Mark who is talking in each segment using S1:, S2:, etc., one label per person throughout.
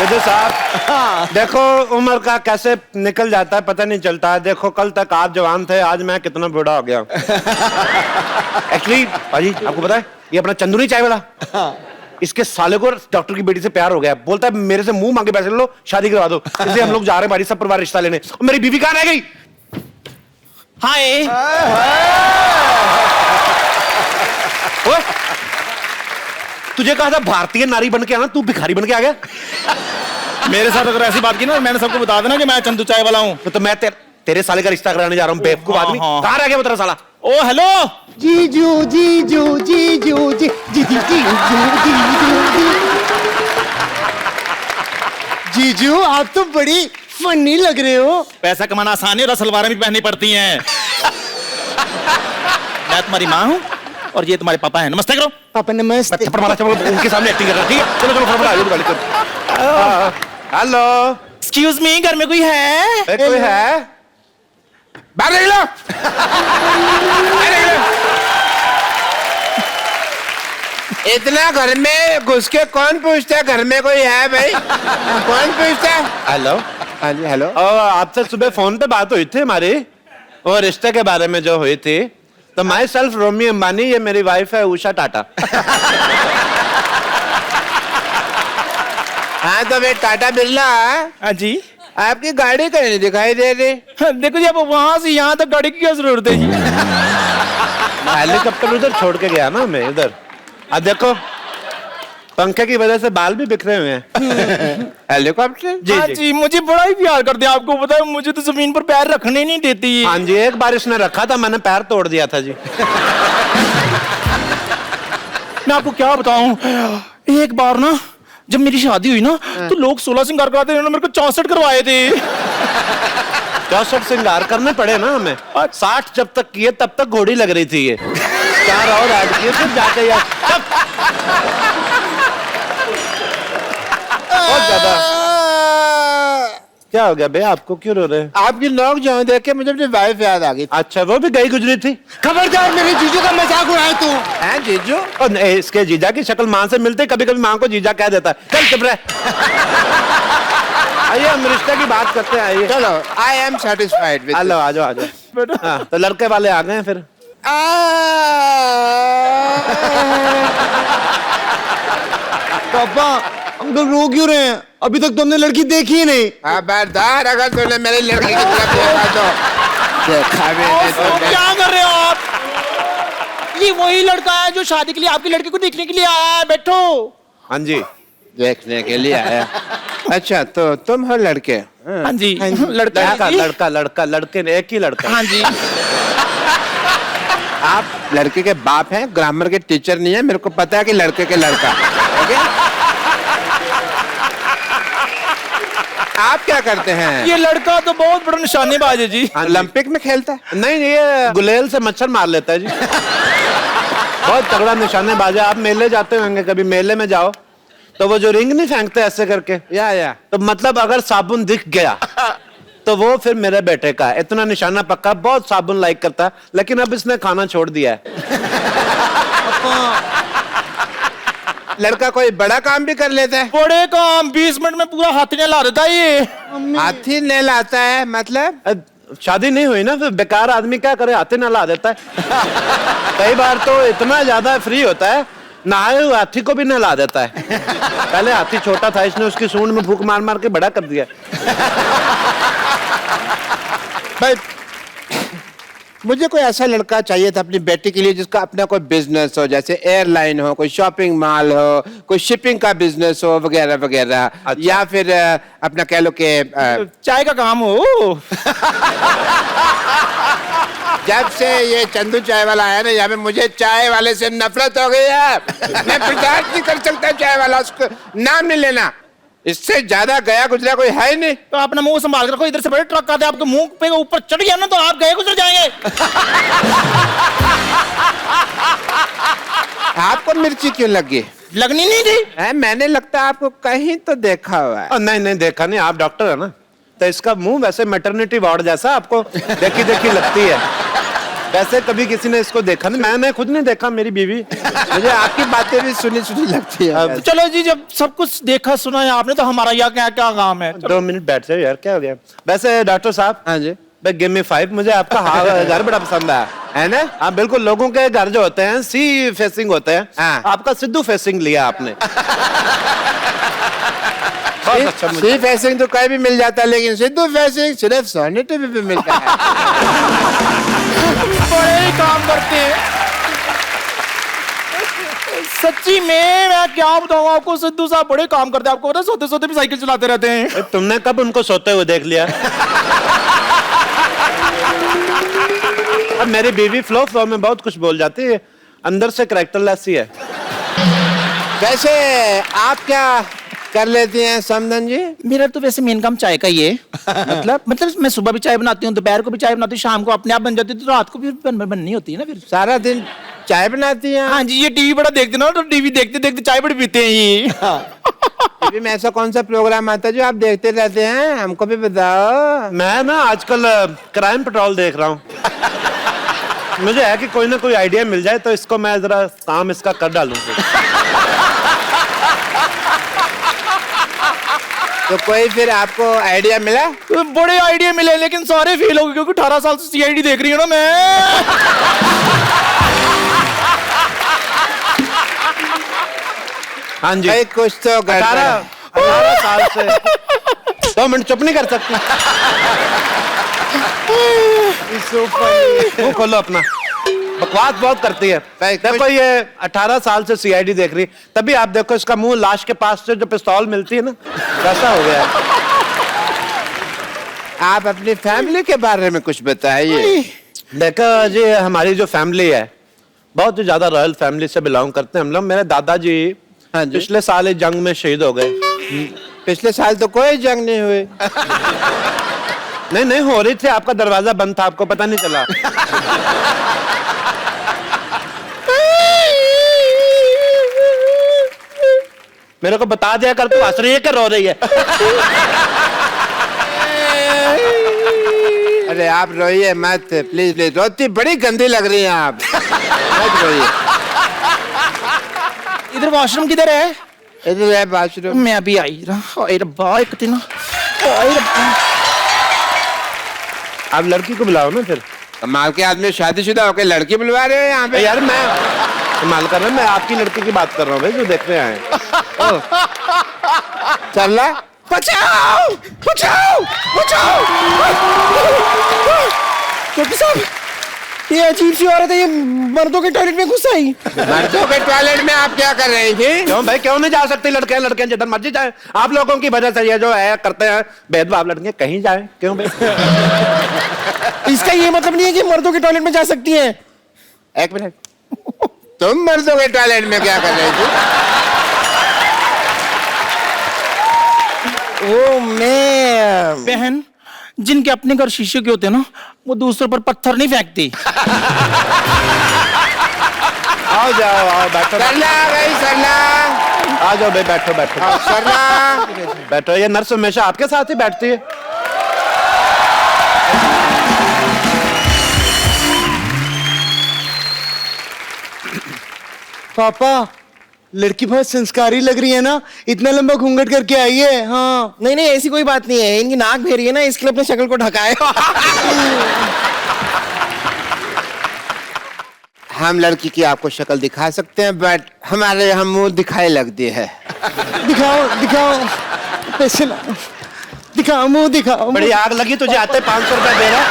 S1: विजय साहब देखो उम्र का कैसे निकल जाता है पता नहीं चलता है। देखो कल तक आप जवान थे, आज मैं कितना बूढ़ा हो गया। एक्चुअली भाजी आपको पता है ये अपना चंदू नहीं चाय वाला, इसके साले को डॉक्टर की बेटी से प्यार हो गया। बोलता है मेरे से मुंह मांगे पैसे लो, शादी करवा दो। इसलिए हम लोग जा रहे हैं भाई सब परिवार रिश्ता लेने। और मेरी बीवी कहाँ रह गई?
S2: हाय
S1: तुझे कहा था भारतीय नारी बन के आना, तू भिखारी बन के आ गया।
S2: मेरे साथ अगर ऐसी बात की ना, मैंने सबको बता देना कि मैं चंदू चाय वाला हूँ।
S1: तो मैं तेरे साले का रिश्ता कराने जा रहा हूँ। बेवकूफ आदमी, कहाँ रह गया वो तेरा साला?
S2: ओ हेलो
S3: जीजू जीजू जीजू जी जी जी जीजू जीजू आप तो बड़ी फनी लग रहे हो।
S2: पैसा कमाना आसान है और सलवारें भी पहननी पड़ती हैं। मैं तुम्हारी माँ हूँ और ये तुम्हारे पापा हैं। नमस्ते करो।
S3: पापा नमस्ते।
S1: थप्पड़ मारा उनके सामने एक्टिंग कर रहा है, ठीक है? चलो चलो फटाफट आ जाओ गाड़ी कर। हेलो
S2: एक्सक्यूज मी, घर में कोई है?
S1: कोई है? बाहर निकलो।
S4: इतना घर में घुस के कौन पूछता है घर में कोई है भाई? कौन पूछता है?
S1: हेलो
S4: हाँ जी हेलो।
S1: आपसे सुबह फोन पे बात हुई थी हमारी, वो रिश्ते के बारे में जो हुई थी। तो माई सेल्फ रोमी अंबानी, ये मेरी वाइफ है उषा टाटा।
S4: हाँ तो वे टाटा बिरला,
S2: हाँ जी।
S4: आपकी गाड़ी कहीं नहीं दिखाई दे रही।
S2: देखो जी, अब वहां से यहाँ तक गाड़ी की क्या जरूरत है जी?
S1: हेलीकॉप्टर उधर छोड़ के गया ना मैं इधर। अब देखो पंखे की वजह से बाल भी बिखरे हुए हैं।
S4: हेलीकॉप्टर?
S1: जी
S2: हाँ
S1: जी
S2: जी, मुझे बड़ा ही प्यार करते हैं। आपको पता है मुझे तो जमीन पर पैर रखने नहीं देती।
S1: हाँ जी, एक बार इसने रखा था, मैंने पैर तोड़ दिया था जी।
S2: मैं आपको क्या बताऊं, एक बार ना जब मेरी शादी हुई ना तो लोग 16 श्रृंगार कराते थे, मेरे को 64 करवाए थे।
S1: 64 श्रृंगार करने पड़े ना हमें। 60 जब तक किए तब तक घोड़ी लग रही थी ये। 4 और ऐड किए फिर जाके यार बहुत ज्यादा। क्या हो गया बे, आपको क्यों रो रहे हैं?
S4: आपकी नौक जो देख के मुझे अपनी वाइफ याद आ गई।
S1: अच्छा वो भी गई गुजरी थी?
S3: खबरदार मेरे जीजू का मजाक उड़ाए तू।
S4: हैं जीजू?
S1: और इसके जीजा की शक्ल माँ से मिलते, कभी कभी माँ को जीजा कह देता है। चल चुप रह। आइए हम रिश्ते की बात करते हैं, आइए।
S4: चलो I am satisfied with.
S1: Hello आ जाओ आ जाओ। हाँ तो लड़के वाले आ गए हैं फिर।
S3: पापा अंकल रो क्यों रहे हैं? अभी तक तुमने लड़की देखी ही नहीं।
S4: खबरदार अगर तूने मेरी लड़की की तरफ देखा तो देखा भी नहीं तूने।
S2: क्या कर रहे हो आप? ये वही लड़का है जो शादी के लिए आपकी लड़की को देखने के लिए आया है। बैठो।
S1: हाँ जी
S4: देखने के लिए आया। अच्छा तो तुम हो लड़के?
S2: हाँ जी, लड़का
S1: लड़का
S2: जी।
S1: लड़का लड़का लड़के ने एक ही लड़का।
S2: हाँ जी।
S4: आप लड़के के बाप हैं, ग्रामर के टीचर नहीं है। मेरे को पता है कि लड़के के लड़का। ओके आप क्या करते हैं?
S2: ये लड़का तो बहुत बड़ा निशानेबाज है जी।
S4: ओलंपिक में खेलता है?
S1: नहीं ये गुलेल से मच्छर मार लेता है जी। बहुत तगड़ा निशानेबाज है। आप मेले जाते होंगे, कभी मेले में जाओ तो वो जो रिंग नहीं फेंकते ऐसे करके,
S4: या
S1: तो मतलब अगर साबुन दिख गया तो वो फिर मेरे बेटे का है। इतना निशाना पक्का, बहुत साबुन लाइक करता है, लेकिन अब इसने खाना छोड़ दिया है।
S4: लड़का कोई बड़ा काम भी कर लेता है?
S2: बड़े काम 20 मिनट में पूरा हाथी ने ला देता है ये।
S4: हाथी नहलाता है मतलब?
S1: शादी नहीं हुई ना, फिर बेकार आदमी क्या करे, हाथी नहला देता है। कई बार तो इतना ज्यादा फ्री होता है, नहाए हुए हाथी को भी नहला देता है। पहले हाथी छोटा था, इसने उसकी सूंड में फूंक मार मार के बड़ा कर दिया।
S4: भाई मुझे कोई ऐसा लड़का चाहिए था अपनी बेटी के लिए जिसका अपना कोई बिजनेस हो, जैसे एयरलाइन हो, कोई शॉपिंग मॉल हो, कोई शिपिंग का बिजनेस हो वगैरह वगैरह।
S1: अच्छा।
S4: या फिर अपना कह लो कि
S2: चाय का काम हो।
S4: जब से ये चंदू चाय वाला आया ना यहाँ पे, मुझे चाय वाले से नफरत हो गई है। मैं बर्दाश्त नहीं कर सकता चाय वाला, उसको नाम नहीं लेना। इससे ज्यादा गया गुजरा कोई है ही नहीं।
S2: तो अपना मुंह संभाल कर रखो। इधर से बड़े ट्रक आते हैं, आपके मुंह पे ऊपर चढ़ गया ना तो आप गए गुजर जाएंगे।
S4: आपको मिर्ची क्यों लगी?
S2: लगनी नहीं थी।
S4: है मैंने लगता है आपको कहीं तो देखा हुआ है।
S1: नहीं नहीं देखा नहीं, आप डॉक्टर है ना, तो इसका मुंह वैसे मैटरनिटी वार्ड जैसा आपको देखी देखी लगती है। वैसे कभी किसी ने इसको देखा नहीं, मैंने खुद नहीं देखा, मेरी बीवी।
S4: मुझे आपकी बातें भी सुनी सुनी लगती है।
S2: चलो जी, जब सब कुछ देखा सुना है आपने, तो हमारा यहाँ क्या क्या काम है?
S1: 2 मिनट बैठ जाओ यार, क्या हो गया? वैसे डॉक्टर साहब,
S4: हाँ जी,
S1: गिव मी 5, मुझे आपका घर बड़ा पसंद है ना? हाँ बिल्कुल, लोगों के घर जो होते हैं सी फेसिंग होते हैं,
S4: हाँ।
S1: आपका सिद्धू फेसिंग लिया आपने। बहुत अच्छा। मुझे
S4: सी फेसिंग तो कहीं भी मिल जाता है, लेकिन सिद्धू फेसिंग सिर्फ सोनी टीवी पे मिलता है।
S2: बड़े ही काम करते हैं सच्ची में। मैं क्या बताऊं आपको, सिद्धू साहब बड़े काम करते हैं। आपको पता है, सोते सोते भी साइकिल चलाते रहते हैं।
S1: तुमने कब उनको सोते हुए देख लिया? अब मेरी बीवी फ्लो में बहुत कुछ बोल जाती है, अंदर से कैरेक्टरलेस ही है।
S4: वैसे आप क्या कर लेती हैं समदन जी?
S2: मेरा तो वैसे मेन काम चाय का ही है। मतलब मैं सुबह भी चाय बनाती हूँ, दोपहर को भी चाय बनाती हूँ, शाम को अपने आप बन जाती है, तो रात को भी बननी होती है ना फिर।
S4: सारा दिन चाय बनाती हैं?
S2: हाँ जी, ये टीवी बड़ा देखते ना, तो टीवी देखते देखते चाय बड़ी पीते हैं ये।
S4: टीवी में ऐसा कौन सा प्रोग्राम आता है जो आप देखते रहते हैं? हमको भी बताओ।
S1: मैं ना आजकल क्राइम पेट्रोल देख रहा हूँ। मुझे है कि कोई ना कोई आइडिया मिल जाए तो इसको मैं जरा काम इसका कर डालूं।
S4: तो कोई फिर आपको आइडिया मिला?
S2: तो बड़े आइडिया मिले, लेकिन सारे फेल हो गए, क्योंकि 18 साल से सीआईडी देख रही हूँ ना मैं।
S1: हाँ जी,
S4: भाई कुछ तो
S1: 18 साल से 2 मिनट चुप नहीं कर सकती? मुंह खोलो अपना, बकवास बहुत करती है। देखो ये 18 साल से सीआईडी देख रही, तभी आप देखो इसका मुंह लाश के पास से जो पिस्तौल मिलती है ना, वैसा हो गया है।
S4: आप अपनी फैमिली के बारे में कुछ बताइए।
S1: देखो जी, हमारी जो फैमिली है बहुत ही ज्यादा रॉयल फैमिली से बिलोंग करते हैं हम लोग। मेरे दादाजी
S4: हाँ जी।
S1: पिछले साल एक जंग में शहीद हो गए।
S4: पिछले साल तो कोई जंग नहीं हुई।
S1: नहीं हो रही थी, आपका दरवाजा बंद था, आपको पता नहीं चला। मेरे को बता दिया कर, तू हंस रही है क्या रो रही है?
S4: अरे आप रोइए मत, प्लीज प्लीज। रोती बड़ी गंदी लग रही हैं आप, मत रोइए।
S2: इधर वॉशरूम किधर है?
S4: इधर है बाथरूम।
S2: मैं अभी आई रहा। ओए रब्बा, एक दिन ओए रब्बा।
S1: आप लड़की को बुलाओ ना फिर।
S4: कमाल के आदमी, शादीशुदा होकर लड़की बुलवा रहे हो यहाँ पे?
S1: यार मैं कमाल कर रहा हूँ, मैं आपकी लड़की की बात कर रहा हूँ भाई, जो देखने आए।
S4: चल रहा?
S2: बचाओ बचाओ बचाओ। डॉक्टर साहब, ये अजीब सी औरत है, ये मर्दों के टॉयलेट में घुस आई।
S4: मर्दों के टॉयलेट में आप क्या कर रही थी?
S1: क्यों भाई, क्यों नहीं जा सकती लड़कियां? लड़कियां जिधर मर्जी जाए, आप लोगों की वजह से ये जो है करते हैं भेदभाव, लड़कियां कहीं जाए, क्यों भाई?
S2: इसका ये मतलब नहीं है कि मर्दों के टॉयलेट में जा सकती है।
S4: एक मिनट, तुम मर्दों के टॉयलेट में क्या कर रही थी?
S2: ओ मैं बहन, जिनके अपने घर शीशे के होते हैं ना, वो दूसरों पर पत्थर नहीं फेंकती।
S1: आओ जाओ, आओ बैठो।
S4: सरला भाई, सरला
S1: आ जाओ भाई, बैठो बैठो
S4: सरला।
S1: बैठो। ये नर्स हमेशा आपके साथ ही बैठती है।
S3: पापा, लड़की बहुत संस्कारी लग रही है ना, इतना लंबा घूंघट करके आई है। हाँ
S2: नहीं नहीं, ऐसी कोई बात नहीं है, इनकी नाक फेरी है ना, इसके लिए अपनी शक्ल को ढकाए।
S4: हम लड़की की आपको शक्ल दिखा सकते हैं, बट हमारे यहाँ मुंह दिखाई लगती है।
S3: दिखाओ दिखाओ, पैसे ला, दिखाओ मुंह दिखाओ।
S1: बड़ी आग लगी तुझे, आते 500 रुपए दे रहा।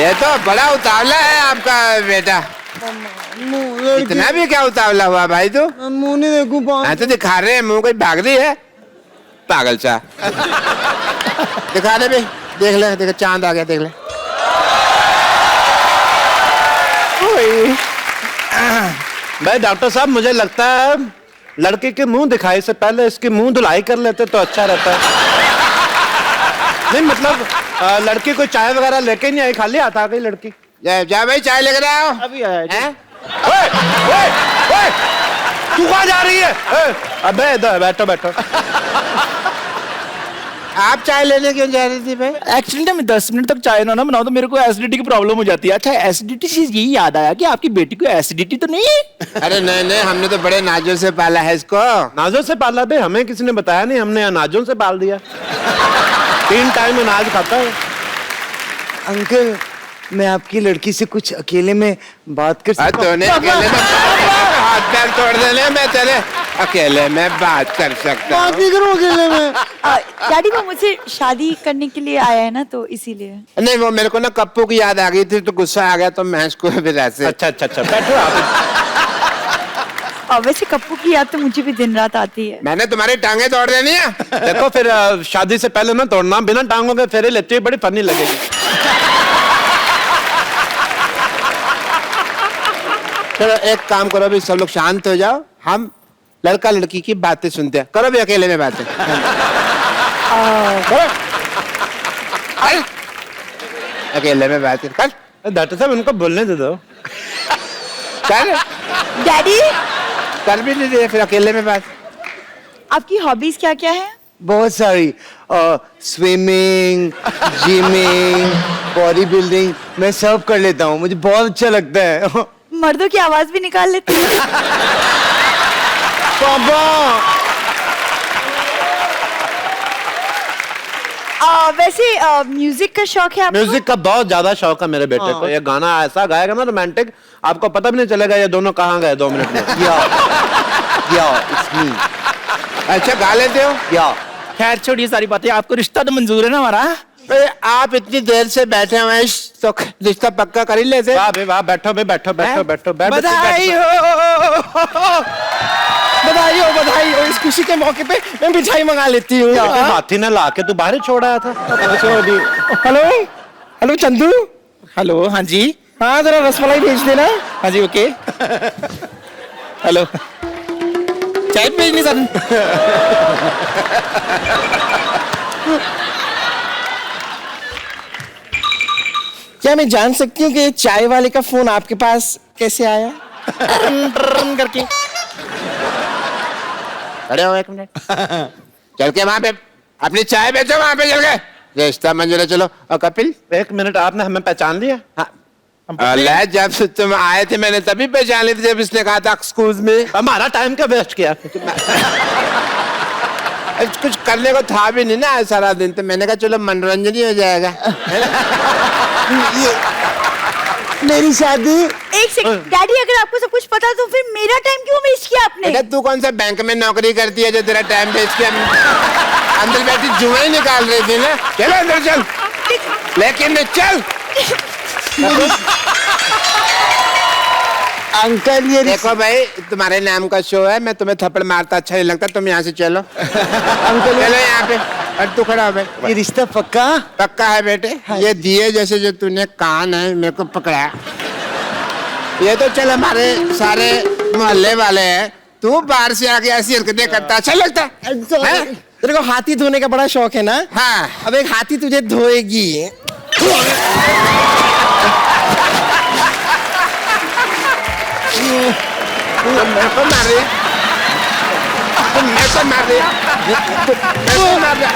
S4: ये तो बड़ा उतावला है आपका बेटा। इतना भी क्या उतावला हुआ भाई तू?
S3: मुंह नहीं देखूं,
S4: मैं तो दिखा रहे हैं मुंह, कोई भाग रही है पागल सा। दिखा दे भी, देख ले, देख चांद आ गया, देख ले।
S1: भाई डॉक्टर साहब, मुझे लगता है लड़की के मुंह दिखाई से पहले इसकी मुंह धुलाई कर लेते तो अच्छा रहता है। नहीं मतलब लड़की कोई चाय वगैरह लेके नहीं आई, खाली हाथ आ गई लड़की।
S4: जा भाई, चाय लेकर आओ।
S2: अभी आया जी।
S4: हैं?
S1: ओए, ओए, ओए, तू कहाँ जा रही है? अबे इधर बैठो बैठो।
S4: आप चाय लेने क्यों जा रही थी भाई?
S2: एक्चुअली ना मैं 10 मिनट तक चाय ना बनाऊं तो मेरे को एसिडिटी की प्रॉब्लम हो जाती है। अच्छा, एसिडिटी से यही याद आया कि आपकी बेटी को एसिडिटी तो नहीं है?
S4: अरे नहीं नहीं, हमने तो बड़े नाजों से पाला है इसको।
S1: नाजों से पाला बे? हमें किसी ने बताया नहीं, हमने अनाजों से पाल दिया। 3 टाइम अनाज खाता है।
S3: अंकल, मैं आपकी लड़की से कुछ अकेले में बात कर सकता हूँ?
S4: तूने अकेले में हाथ पैर तोड़ देने, मैं तेरे अकेले में बात कर सकता
S3: बात
S4: हूँ।
S3: नहीं करूँ अकेले में।
S5: डैडी वो मुझसे शादी करने के लिए आया है ना, तो इसीलिए।
S4: नहीं, वो मेरे को ना कप्पू की याद आ गई थी तो गुस्सा आ गया, तो मैं इसको फिर ऐसे।
S1: अच्छा अच्छा अच्छा, बैठो आप।
S5: वैसे कप्पू की याद तो मुझे भी दिन रात आती है।
S4: मैंने तुम्हारी टांगे तोड़ देनी है।
S1: देखो फिर शादी से पहले ना तोड़ना, बिना टांगों के फेरे लेते हुए बड़ी फनी लगेगी।
S4: चलो एक काम करो, अभी सब लोग शांत हो जाओ, हम लड़का लड़की की बातें सुनते हैं। करो भी अकेले में बातें। करो। कर। अकेले में बातें कर।
S1: डॉक्टर साहब, इनको बोलने दे दो।
S4: कर।
S5: डैडी,
S4: कर भी नहीं दे, फिर अकेले में बात।
S5: आपकी हॉबीज क्या क्या है?
S3: बहुत सारी। स्विमिंग, जिमिंग, बॉडी बिल्डिंग, मैं सब कर लेता हूँ, मुझे बहुत अच्छा लगता है।
S5: मर्दों की आवाज भी निकाल लेते हैं। वैसे म्यूजिक का शौक है आपको?
S1: म्यूजिक का बहुत ज्यादा शौक है मेरे बेटे को। ये गाना ऐसा गाएगा ना रोमांटिक, आपको पता भी नहीं चलेगा ये दोनों कहाँ गए 2 मिनट में।
S3: It's me.
S4: अच्छा, गा लेते हो?
S3: या
S2: खैर छोड़िए सारी बातें, आपको रिश्ता तो मंजूर है ना हमारा?
S4: अरे आप इतनी देर से बैठे हुए हैं, तो रिश्ता पक्का कर ही लेते।
S1: वाह बे वाह, बैठो बे, बैठो बैठो बैठो बैठो।
S2: बधाई हो, बधाई हो, बधाई हो। इस खुशी के मौके पे मैं मिठाई मंगा लेती हूँ।
S1: हाथी ने ला के तू बाहर ही छोड़ आया था।
S2: Hello hello Chandu. हेलो, हाँ जी, हाँ जरा रसमलाई भेज देना। हाँ जी, ओके। हेलो, चाय भेजनी सर। क्या मैं जान सकती हूँ कि चाय वाले का फोन आपके पास कैसे आया? करके
S4: खड़े हो एक मिनट। चल के वहां पे अपनी चाय बेचो, वहां पे चल के रिश्ता मंजूर है। चलो। और कपिल,
S1: 1 मिनट, आपने हमें पहचान लिया?
S4: ले, जब से तुम आए थे मैंने तभी पहचान ली थी, जब इसने कहा था एक्सक्यूज मी।
S1: हमारा टाइम क्या वेस्ट किया?
S4: कुछ करने को था भी नहीं ना सारा दिन, तो मैंने कहा चलो मनोरंजन ही हो जाएगा।
S3: मेरी शादी।
S5: एक सेकंड डैडी, अगर आपको सब कुछ पता तो फिर मेरा टाइम क्यों वेस्ट किया आपने?
S4: बेटा, तू कौन सा बैंक में नौकरी करती है जो तेरा टाइम वेस्ट किया? अंदर बैठी जुए निकाल रही थी ना। चलो अंदर चल, लेकिन चल।
S3: अंकल, ये
S4: देखो भाई, तुम्हारे नाम का शो है, मैं तुम्हें थप्पड़ मारता अच्छा नहीं लगता, तुम यहाँ से चलो।
S3: अंकल,
S4: चलो यहाँ पे। और तू खड़ा हो भाई।
S3: ये रिश्ता पक्का?
S4: पक्का है बेटे। ये दिए जैसे जो तूने कान है मेरे को पकड़ाया, ये तो चल हमारे सारे मोहल्ले वाले हैं। तू बाहर से आके ऐसी हरकतें करता अच्छा लगता है?
S2: तेरे को हाथी धोने का बड़ा शौक है ना?
S4: हाँ।
S2: अब एक हाथी तुझे धोएगी।
S4: मेरे को मार रही है, मेरे को मार रही है, मेरे को मार रही है।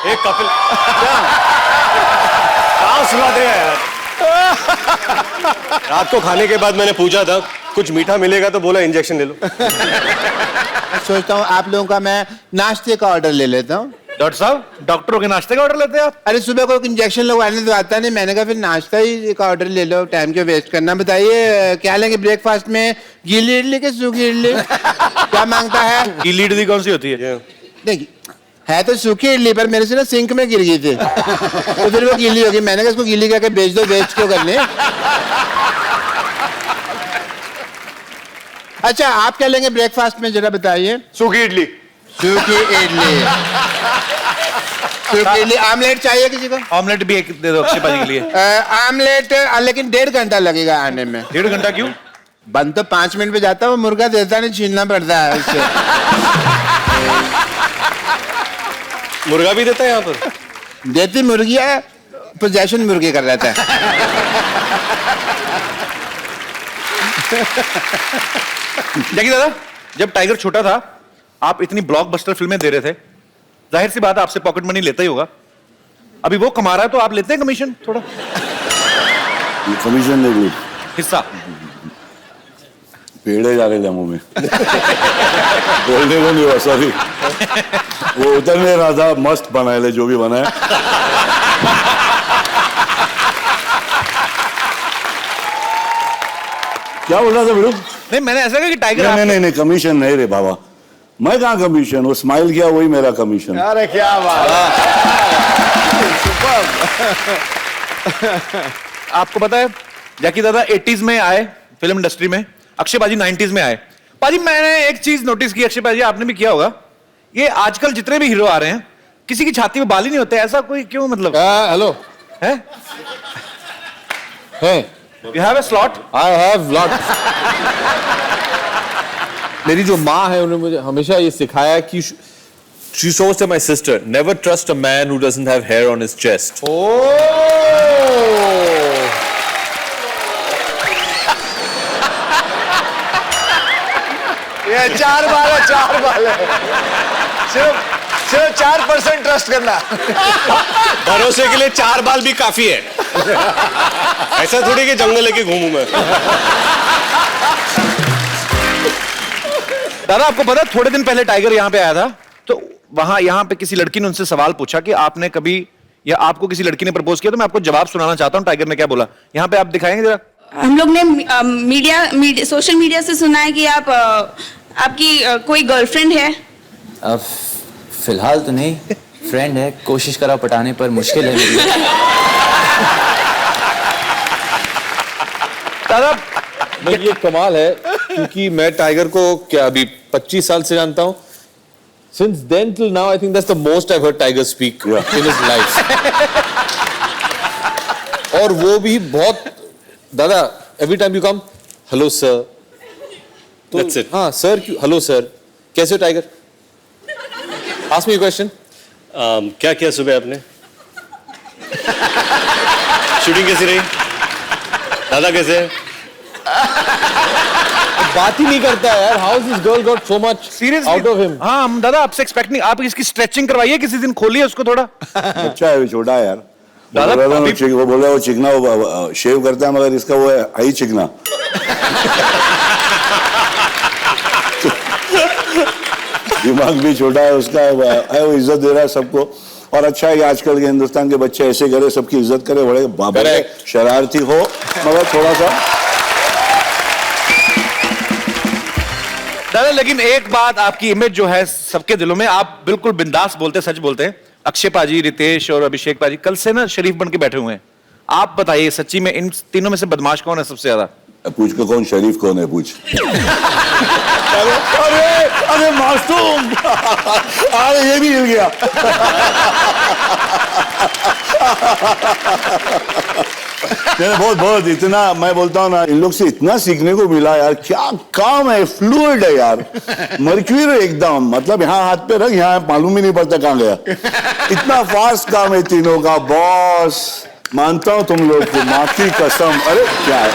S6: एक कपिल कहाँ सुलाते हैं यार? रात को खाने के बाद मैंने पूछा था कुछ मीठा मिलेगा, तो बोला इंजेक्शन ले लो।
S4: सोचता हूँ आप लोगों का मैं नाश्ते का ऑर्डर ले लेता हूँ।
S1: डॉक्टर साहब, डॉक्टरों के नाश्ते का ऑर्डर लेते हैं आप?
S4: अरे सुबह को इंजेक्शन लगवाने तो आता नहीं, मैंने कहा फिर नाश्ता ही का ऑर्डर ले लो, टाइम क्यों वेस्ट करना। बताइए क्या लेंगे ब्रेकफास्ट में? गीली इडली के सूखी इडली? क्या मांगता है?
S1: गीली इडली कौन सी होती है?
S4: देखिए, है तो सूखी इडली, पर मेरे से ना सिंक में गिर गई थी तो फिर वो गीली होगी। मैंने कहा इसको गीली करके बेच दो, वेस्ट क्यों करने। अच्छा, आप क्या लेंगे ब्रेकफास्ट में जरा बताइए?
S6: सूखी इडली।
S4: सूखी इडली, सूखी इडली। आमलेट चाहिए किसी को?
S1: ऑमलेट भी एक दे दो अच्छी बाजी के लिए।
S4: आमलेट, लेकिन 1.5 घंटा लगेगा आने में।
S1: 1.5 घंटा क्यों?
S4: बन तो 5 मिनट में जाता है, वो मुर्गा देता नहीं, छीनना पड़ता है उससे।
S6: मुर्गा भी देता है यहाँ पर?
S4: देती मुर्गियाँ पोजेशन मुर्गी कर रहता है।
S7: जैकी दादा, जब टाइगर छोटा था आप इतनी ब्लॉकबस्टर फिल्में दे रहे थे, जाहिर सी बात है आपसे पॉकेट मनी लेता ही होगा। अभी वो कमा रहा है तो आप लेते हैं कमीशन थोड़ा?
S8: कमीशन नहीं ली,
S7: हिस्सा
S8: पेड़े जा रहे थे मुंह में। बोलने को नहीं हुआ, सॉरी। वो उतर नहीं रहा था, मस्त बनाए ले जो भी बनाए। क्या बोल रहा था बिल्कुल?
S7: नहीं, मैंने ऐसा कहा कि टाइगर
S8: नहीं, कमीशन नहीं रे बाबा, मैं कहाँ कमीशन, वो स्माइल किया वही मेरा कमीशन।
S3: अरे क्या बात।
S7: आपको पता है जैकी दादा 80s में आए फिल्म इंडस्ट्री में, अक्षय पाजी 90s में आए। पाजी मैंने एक चीज नोटिस की, अक्षय पाजी आपने भी किया होगा, ये आजकल जितने भी हीरो आ रहे हैं किसी की छाती में बाल ही नहीं होते, ऐसा कोई क्यों? मतलब
S4: हेलो
S7: है? You have a slot?
S9: I have lot. मेरी जो माँ है उन्होंने मुझे हमेशा ये सिखाया कि she always to my sister, never trust a man who doesn't have hair on his chest.
S3: ये 4 बाल है, 4 बाल है। सिर्फ 4% ट्रस्ट करना।
S6: भरोसे के लिए 4 बाल भी काफी है। ऐसा थोड़ी कि जंगल लेके घूमूं मैं।
S7: दादा आपको पता है थोड़े दिन पहले टाइगर यहाँ पे आया था, तो वहां यहाँ पे किसी लड़की ने उनसे सवाल पूछा कि आपने कभी या आपको किसी लड़की ने प्रपोज किया, तो मैं आपको जवाब सुनाना चाहता हूँ टाइगर ने क्या बोला। यहाँ पे आप दिखाएंगे जरा?
S10: हम लोग ने मीडिया सोशल मीडिया से सुना है कि आपकी कोई गर्लफ्रेंड है।
S11: फिलहाल तो नहीं, फ्रेंड है, कोशिश करा पटाने पर मुश्किल है मेरी।
S7: दादा
S9: ये कमाल है क्योंकि मैं टाइगर को क्या अभी 25 साल से जानता हूँ। Since then till now, I think that's the most I've heard Tiger speak in his life. और वो भी बहुत दादा, every time you come, hello sir.
S6: That's it.
S9: हाँ sir, hello sir. कैसे हो tiger? Ask me a question.
S6: क्या किया सुबह आपने? शूटिंग कैसी रही? दादा कैसे है?
S9: बात ही नहीं करता है यार। How has this girl got so much out of him?
S7: हाँ हम दादा आपसे एक्सपेक्ट नहीं, आप इसकी स्ट्रेचिंग करवाइए किसी दिन, खोलिए उसको थोड़ा।
S8: अच्छा है, छोटा है यार।
S7: दादा
S8: वो बोल रहा है वो चिकना, वो शेव करता है मगर इसका वो है ही चिकना। दिमाग भी छोटा है उसका, है वो इज्जत दे रहा है सबको। और अच्छा है कि आजकल के हिंदुस्तान के बच्चे ऐसे करे, सबकी इज्जत करे, बड़े बाबा शरारती हो मगर थोड़ा सा।
S7: दादा लेकिन एक बात, आपकी इमेज जो है सबके दिलों में, आप बिल्कुल बिंदास बोलते, सच बोलते हैं। अक्षय पाजी, रितेश और अभिषेक पाजी कल से ना शरीफ बन के बैठे हुए हैं। आप बताइए सच्ची में इन तीनों में से बदमाश कौन है सबसे ज्यादा?
S8: पूछ के कौन शरीफ कौन है पूछ। अरे मासूम, अरे ये भी हिल गया। बहुत इतना मैं बोलता हूँ ना, इन लोग से इतना सीखने को मिला यार। क्या काम है, फ्लूइड है यार, मर्क्यूरी एकदम। मतलब यहाँ हाथ पे रख, यहाँ मालूम ही नहीं पड़ता कहाँ गया। इतना फास्ट काम है तीनों का। बॉस मानता हूँ तुम लोग को, माँ की कसम। अरे क्या है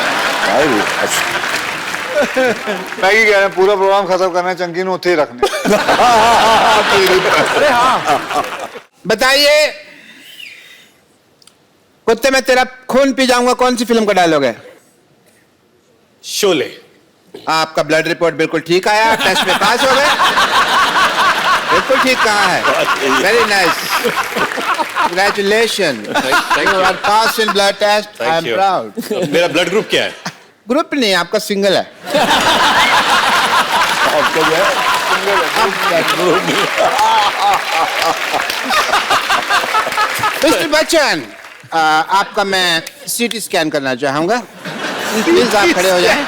S3: मैं ही कह रहा पूरा प्रोग्राम खत्म करना है, चंकी ने उठे ही रखने।
S7: अरे हाँ
S4: बताइए, कुत्ते मैं तेरा खून पी जाऊंगा कौन सी फिल्म का डायलॉग है?
S6: शोले।
S4: आपका ब्लड रिपोर्ट बिल्कुल ठीक आया, टेस्ट में पास हो गए, बिल्कुल ठीक कहा है। Very nice, congratulations, you are passed in blood test. I am proud.
S6: मेरा ब्लड ग्रुप क्या है?
S4: ग्रुप नहीं, आपका सिंगल है। मिस्टर बच्चन, आपका मैं सीटी स्कैन करना चाहूंगा, प्लीज आप खड़े हो जाएं।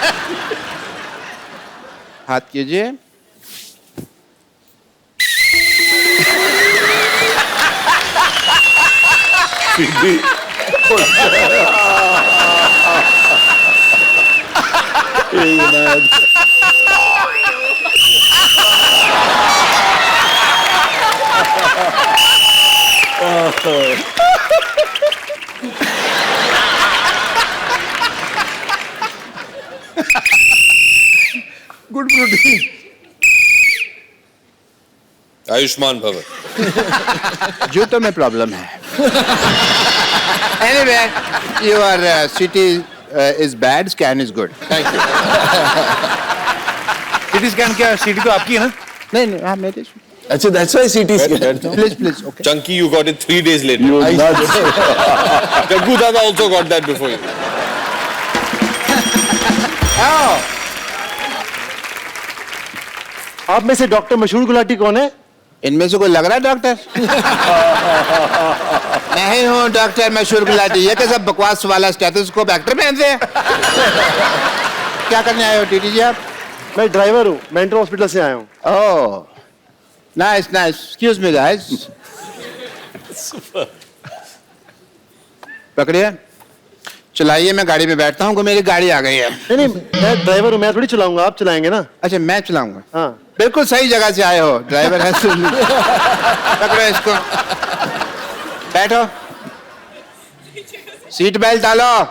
S4: हाथ कीजिए।
S9: आयुष्मान भव.
S4: जूतों में प्रॉब्लम है. Anyway, your CT is bad, scan is good. Thank you.
S7: CT scan क्या सीटी तो आपकी है ना?
S4: नहीं, हाँ मेरे.
S3: अच्छा, that's why CT scan.
S4: Please, okay.
S9: Chunky, you got it 3 days later.
S8: You nuts.
S9: Jaggu Dada also got that before you.
S3: आप में से डॉक्टर मशहूर गुलाटी कौन है?
S4: इनमें से कोई लग रहा है डॉक्टर? नहीं हूँ डॉक्टर मशहूर गुलाटी. ये कैसा बकवास वाला स्टेथोस्कोप एक्टर पहनते हैं? क्या करने आए हो टीटी जी आप?
S3: मैं ड्राइवर हूँ, मेंटल हॉस्पिटल से आया हूँ.
S4: ओह, नाइस. Excuse me guys. पकड़िए, चलाइए. मैं गाड़ी में बैठता हूँ. मेरी गाड़ी आ गई है.
S3: नहीं, मैं ड्राइवर हूँ, मैं थोड़ी चलाऊंगा, आप चलाएंगे ना.
S4: अच्छा, मैं चलाऊंगा.
S3: हाँ.
S4: बिल्कुल सही जगह से आए हो. ड्राइवर है. पकड़ो इसको. बैठो. सीट बेल्ट डालो.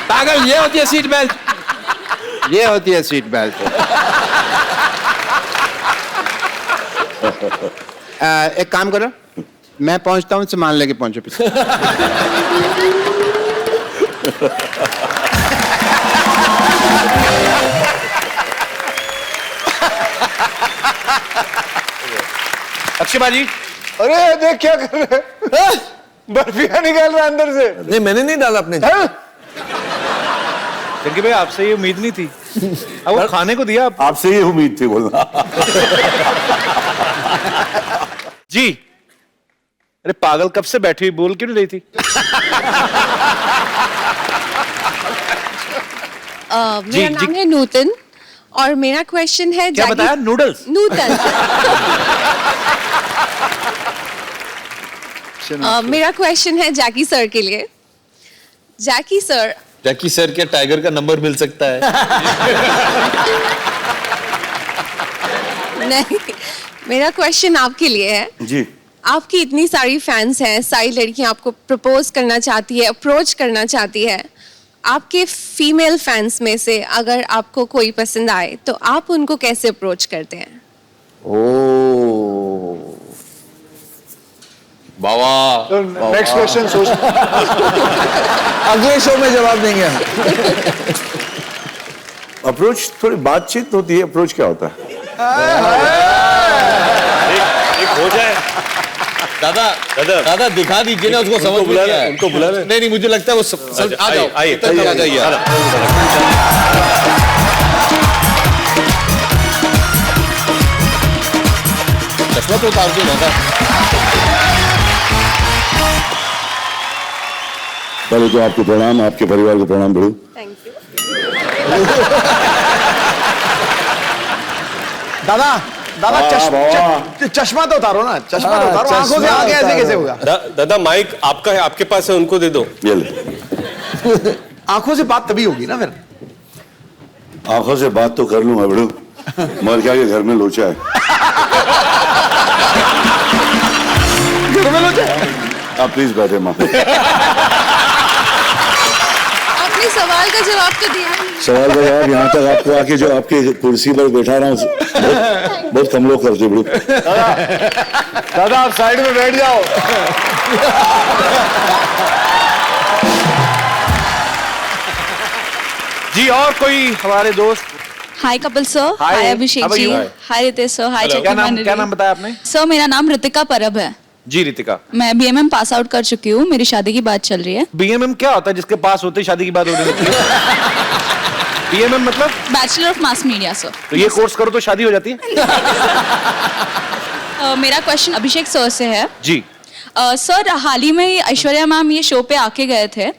S4: पागल, ये होती है सीट बेल्ट. ये होती है सीट बेल्ट. एक काम करो, मैं पहुंचता हूँ, सामान लेके पहुंचो पीछे.
S7: अक्षय बाजी,
S3: अरे देख क्या कर रहे हैं. बर्फिया निकाल रहा है अंदर से.
S9: नहीं, मैंने नहीं डाला अपने.
S7: जग्गी भाई आपसे ये उम्मीद नहीं थी. अब वो खाने को दिया
S8: आपसे ये उम्मीद थी बोलना.
S7: जी. अरे पागल, कब से बैठी हुई, बोल क्यों नहीं रही थी?
S12: मेरा नाम है नूतन और मेरा क्वेश्चन है.
S7: क्या बताया? नूडल्स.
S12: नूतन. मेरा क्वेश्चन है जैकी सर के लिए. जैकी सर
S9: क्या टाइगर का नंबर मिल सकता है?
S12: नहीं, मेरा क्वेश्चन आपके लिए है.
S8: जी.
S12: आपकी इतनी सारी फैंस हैं, सारी लड़कियां आपको प्रपोज करना चाहती है, अप्रोच करना चाहती है. आपके फीमेल फैंस में से अगर आपको कोई पसंद आए तो आप उनको कैसे अप्रोच करते हैं?
S9: बाबा.
S3: नेक्स्ट क्वेश्चन सोच.
S9: अगले शो में जवाब देंगे.
S8: अप्रोच थोड़ी बातचीत होती है. अप्रोच क्या होता है?
S6: एक हो जाए.
S9: दादा दिखा दीजिए ना उसको. समझ बुला रहे, उनको बुला रहे. नहीं, मुझे लगता है वो आ जाओ. आ जाइए. चश्मा तो उतार दो दादा.
S8: पहले तो आपको प्रणाम, आपके परिवार को प्रणाम बड़ू.
S12: Thank you.
S3: दादा चश्मा तो उतारो ना. चश्मा तो उतारो. आंखों से आगे ऐसे कैसे होगा?
S6: दादा माइक आपका है, आपके पास है, उनको दे दो.
S8: ये ले.
S3: आंखों से बात तभी होगी ना फिर.
S8: आंखों से बात तो कर लूंगा बड़ू, मर क्या के घर में लोचा है.
S3: घर में लोचा.
S8: आप प्लीज बैठे माँ.
S12: आपने सवाल का जवाब तो दिया नहीं.
S8: सवाल का जवाब यहाँ तक आपको आके जो आपके कुर्सी पर बैठा रहा हूँ बहुत कम लोग करते बड़ू.
S3: दादा आप साइड में बैठ जाओ.
S7: जी. और कोई हमारे दोस्त?
S10: हाय कपिल सर. हाय अभिषेक जी. हाय रितेश सर. हाय
S7: क्या नाम बताया आपने?
S10: सर मेरा नाम रितिका परब है.
S7: जी रितिका.
S10: मैं बीएमएम पास आउट कर चुकी हूँ. मेरी शादी की बात चल रही है.
S7: बीएमएम क्या होता है? जिसके पास होते शादी की बात हो रही है. बीएमएम मतलब
S10: bachelor of mass media sir.
S7: तो ये कोर्स करो तो शादी हो जाती है.
S10: मेरा क्वेश्चन अभिषेक सर से है.
S7: जी.
S10: सर हाल ही में ऐश्वर्या मैम ये शो पे आके गए थे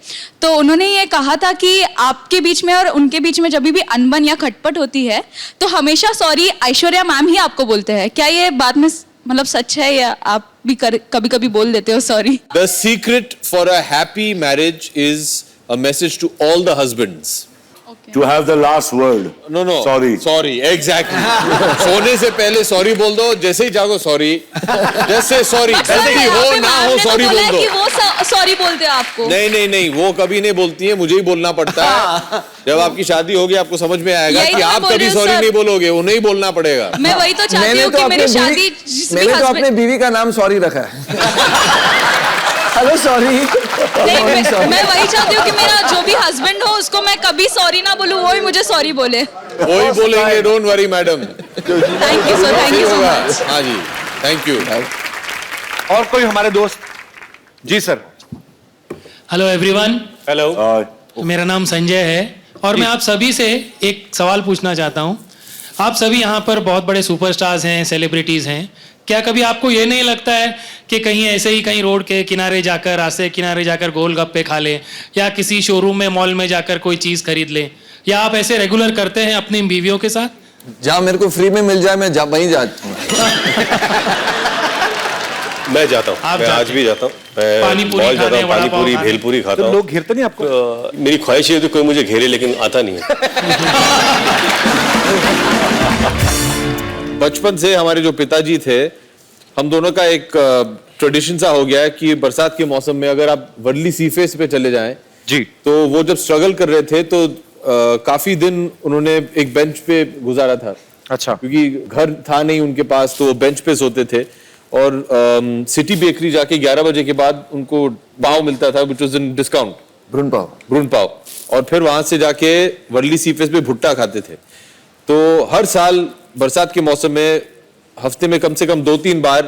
S10: तो उन्होंने ये कहा था कि आपके बीच में और उनके बीच में जब भी अनबन या खटपट होती है तो हमेशा सॉरी ऐश्वर्या मैम ही आपको बोलते हैं. क्या ये बात में मतलब सच है या आप भी कभी कभी बोल देते हो sorry?
S9: The secret for a happy marriage is a message to all the husbands.
S8: to have the last word.
S9: No, no. Sorry, exactly. सोने से पहले सॉरी बोल दो, जैसे ही जागो सॉरी, जैसे सॉरी, गलती हो ना हो सॉरी बोल दो।
S10: कि वो सॉरी बोलते हैं आपको।
S9: नहीं, वो कभी नहीं बोलती है, मुझे ही बोलना पड़ता है। जब आपकी शादी होगी आपको समझ में आएगा कि आप कभी सॉरी नहीं बोलोगे, उन्हें ही बोलना पड़ेगा।
S10: मैं वही तो चाहती हूँ कि मेरी शादी
S2: मैंने तो अपने बीवी का नाम सॉरी रखा है। Hello sorry.
S10: मैं वही चाहती हूँ कि मेरा जो भी हस्बैंड हो उसको मैं कभी सॉरी ना बोलूँ, वो ही मुझे सॉरी बोले।
S9: वही बोलेंगे, don't worry madam.
S10: Thank you so much.
S9: हाँ जी, थैंक यू।
S7: और कोई हमारे दोस्त? जी सर।
S13: Hello everyone.
S6: हेलो।
S13: मेरा नाम संजय है और मैं आप सभी से एक सवाल पूछना चाहता हूँ। आप सभी यहाँ पर बहुत बड़े सुपरस्टार्स हैं, सेलिब्रिटीज हैं। क्या कभी आपको ये नहीं लगता है कि कहीं ऐसे ही कहीं रोड के किनारे जाकर, रास्ते के किनारे जाकर गोलगप्पे खा ले, या किसी शोरूम में, मॉल में जाकर कोई चीज खरीद ले, या आप ऐसे रेगुलर करते हैं अपनी बीवियों के साथ?
S2: जहाँ मेरे को फ्री में मिल जाए मैं वहीं जाता हूँ।
S6: मैं जाता हूँ, मैं आज भी जाता हूँ।
S13: पानीपुरी खाने,
S6: पानीपुरी, भेलपुरी खाता हूँ।
S7: लोग घेरते नहीं आपको?
S6: मेरी ख्वाहिश है तो कोई मुझे घेरे, लेकिन आता नहीं है।
S9: बचपन से हमारे जो पिताजी थे, हम दोनों का एक ट्रेडिशन सा हो गया है कि बरसात के मौसम में अगर आप वर्ली सी फेस पे चले जाएं
S7: जी,
S9: तो वो जब स्ट्रगल कर रहे थे तो काफी दिन उन्होंने एक बेंच पे गुजारा था।
S7: अच्छा।
S9: क्योंकि घर था नहीं उनके पास, तो वो बेंच पे सोते थे और सिटी बेकरी जाके 11 बजे के बाद उनको पाव मिलता था, विच वाज इन डिस्काउंट, भ्रूण पाव, और फिर वहां से जाके वर्ली सी फेस पे भुट्टा खाते थे। तो हर साल बरसात के मौसम में हफ्ते में कम से कम 2-3 बार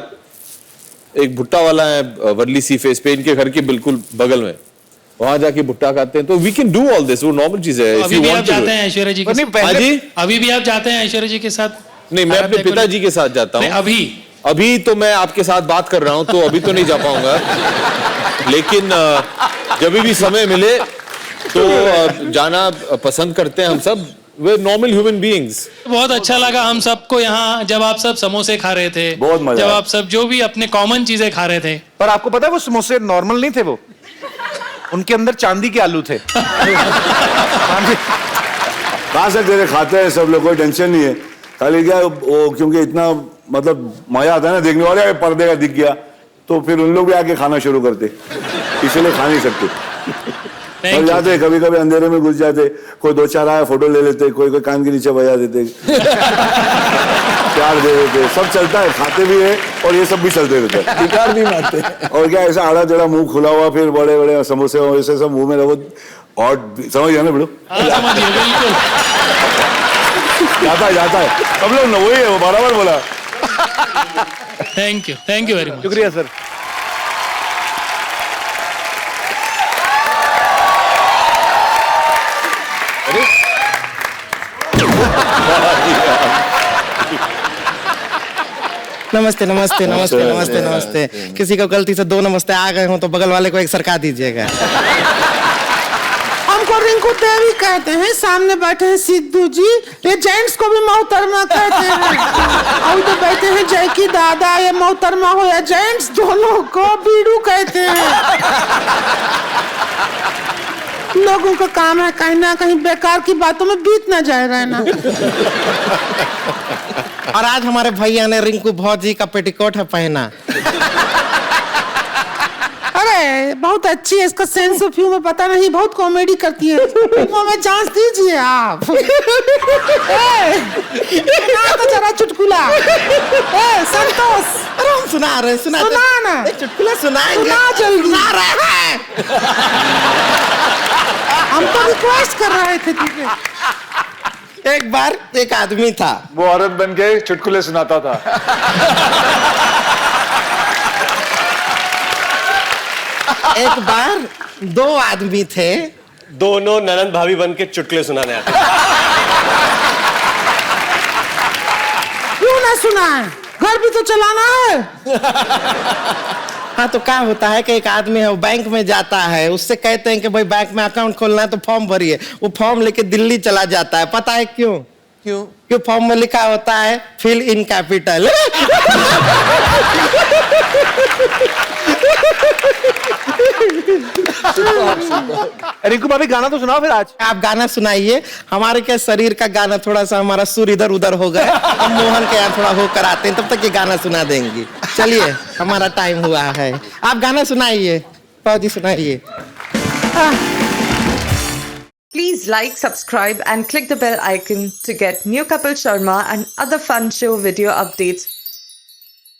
S9: एक भुट्टा वाला है वर्ली सी फेस पे, इनके घर के बिल्कुल बगल में, वहां जाके भुट्टा खाते हैं। तो we can do all this, वो नॉर्मल चीज है।
S13: अभी भी आप जाते हैं ऐश्वर्या जी के साथ? अभी भी आप जाते हैं ऐश्वर्या जी के साथ?
S9: नहीं, मैं अपने पिताजी के साथ जाता हूँ। अभी तो मैं आपके साथ बात कर रहा हूँ, तो अभी तो नहीं जा पाऊंगा, लेकिन जब भी समय मिले तो जाना पसंद करते हैं हम सब। वे नॉर्मल ह्यूमन बीइंग्स।
S13: बहुत अच्छा लगा हम सबको यहाँ, जब आप सब समोसे खा रहे थे,
S8: बहुत मजा,
S13: जब आप सब जो भी अपने कॉमन चीजें खा रहे थे।
S7: पर आपको पता है वो समोसे नॉर्मल नहीं थे, वो उनके अंदर चांदी के आलू थे।
S8: कहाँ से तेरे खाते हैं सब लोग, कोई टेंशन नहीं है। खाली क्या वो, क्योंकि इतना मतलब मजा आता है ना देखने वाले, पर्दे का दिख गया तो फिर उन लोग भी आके खाना शुरू करते, इसलिए खा नहीं सकते। और जाते कभी कभी अंधेरे में घुस जाते, कोई 2-4 आया फोटो ले लेते, कोई कान के नीचे बजा देते, प्यार दे देते, सब चलता है, खाते भी है और ये सब भी चलते रहते हैं, टिकार भी मारते। और क्या ऐसा आड़ा टेढ़ा मुंह खुला हुआ, फिर बड़े बड़े समोसे वैसे सब मुंह में रखो, और समझ गया ना बेटो? जाता है सब लोग, वही है वो, बराबर बोला।
S13: Thank you very much.
S7: शुक्रिया सर।
S2: नमस्ते नमस्ते नमस्ते नमस्ते नमस्ते। किसी को गलती से 2 नमस्ते आ गए हो तो बगल वाले को एक सरका दीजिएगा।
S14: हमको रिंकू देवी कहते हैं, सामने बैठे हैं सिद्धू जी, ये जेंट्स को भी मोहतरमा कहते हैं। और तो बैठे हैं जयकी दादा, ये मोहतरमा हो या जेंट्स, दोनों को बीड़ू कहते हैं। लोगों का काम है कहीं ना कहीं बेकार की बातों में बीत ना जाए रहना।
S2: और आज हमारे भैया ने रिंकू भौजी का पेटीकोट है पहना।
S14: अरे बहुत अच्छी है, इसका सेंस ऑफ ह्यूमर पता नहीं, बहुत कॉमेडी करती है। फिल्मों में चांस दीजिए आप। तो जरा चुटकुला। संतोष,
S2: अरे हम सुना रहे, सुना
S14: ना,
S2: एक चुटकुला सुनाएंगे।
S14: सुना जल्दी।
S2: सुना रहे हैं।
S14: हम तो रिक्वेस्ट कर रहे थे तुझे।
S2: एक बार एक आदमी था,
S8: वो औरत बन के चुटकुले सुनाता था।
S2: एक बार 2 आदमी थे,
S6: दोनों ननद भाभी बन के चुटकुले सुनाने आते।
S14: क्यों ना सुनाए, घर भी तो चलाना है।
S2: हाँ तो क्या होता है कि एक आदमी है वो बैंक में जाता है, उससे कहते हैं कि भाई बैंक में अकाउंट खोलना है तो फॉर्म भरिए। वो फॉर्म लेके दिल्ली चला जाता है, पता है क्यों? क्यों फॉर्म में लिखा होता है फिल इन कैपिटल।
S7: रिंकू भाभी गाना तो सुनाओ फिर आज।
S2: आप गाना सुनाइए, हमारे क्या शरीर का गाना थोड़ा सा हमारा सुर इधर उधर हो गया, हम मोहन के यहाँ थोड़ा होकर आते हैं, तब तक ये गाना सुना देंगी। चलिए हमारा टाइम हुआ है, आप गाना सुनाइए, पाजी सुनाइए।
S15: Please like, subscribe and click the bell icon to get new Kapil Sharma and other fun show video updates